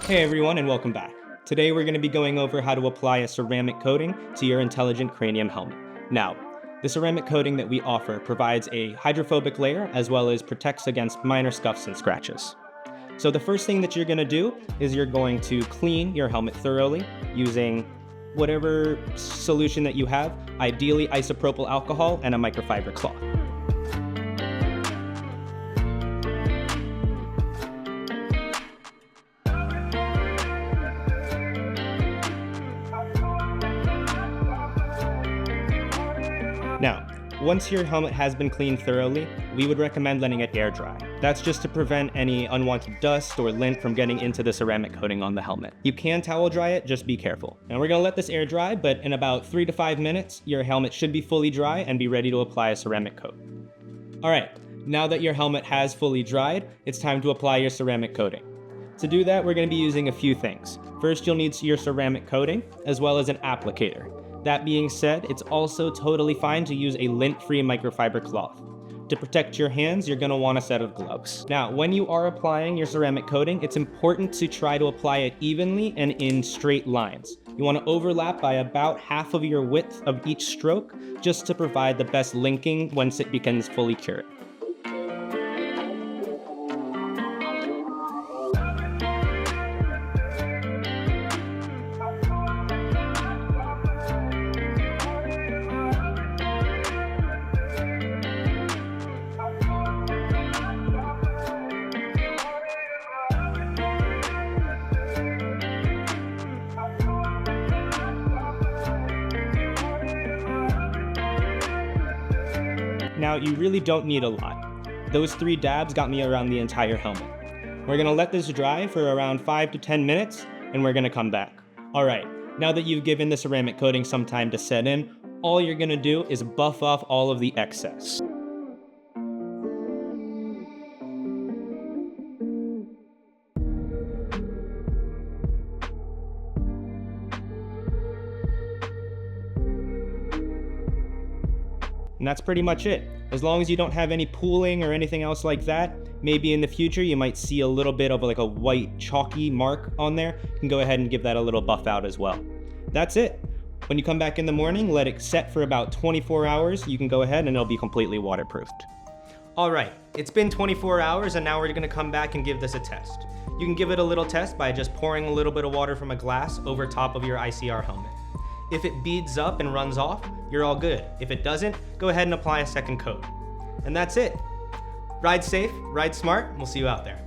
Hey everyone, and welcome back. Today we're going to be going over how to apply a ceramic coating to your Intelligent Cranium helmet. Now, the ceramic coating that we offer provides a hydrophobic layer as well as protects against minor scuffs and scratches. So the first thing that you're going to do is you're going to clean your helmet thoroughly using whatever solution that you have, ideally isopropyl alcohol and a microfiber cloth. Now, once your helmet has been cleaned thoroughly, we would recommend letting it air dry. That's just to prevent any unwanted dust or lint from getting into the ceramic coating on the helmet. You can towel dry it, just be careful. Now we're gonna let this air dry, but in about 3 to 5 minutes, your helmet should be fully dry and be ready to apply a ceramic coat. All right, now that your helmet has fully dried, it's time to apply your ceramic coating. To do that, we're gonna be using a few things. First, you'll need your ceramic coating, as well as an applicator. That being said, it's also totally fine to use a lint-free microfiber cloth. To protect your hands, you're going to want a set of gloves. Now, when you are applying your ceramic coating, it's important to try to apply it evenly and in straight lines. You want to overlap by about half of your width of each stroke, just to provide the best linking once it becomes fully cured. Now, you really don't need a lot. Those 3 dabs got me around the entire helmet. We're gonna let this dry for around 5 to 10 minutes, and we're gonna come back. All right, now that you've given the ceramic coating some time to set in, all you're gonna do is buff off all of the excess. And that's pretty much it. As long as you don't have any pooling or anything else like that, maybe in the future you might see a little bit of like a white chalky mark on there. You can go ahead and give that a little buff out as well. That's it. When you come back in the morning, let it set for about 24 hours. You can go ahead and it'll be completely waterproofed. All right, it's been 24 hours and now we're gonna come back and give this a test. You can give it a little test by just pouring a little bit of water from a glass over top of your iC-R helmet. If it beads up and runs off, you're all good. If it doesn't, go ahead and apply a second coat. And that's it. Ride safe, ride smart, and we'll see you out there.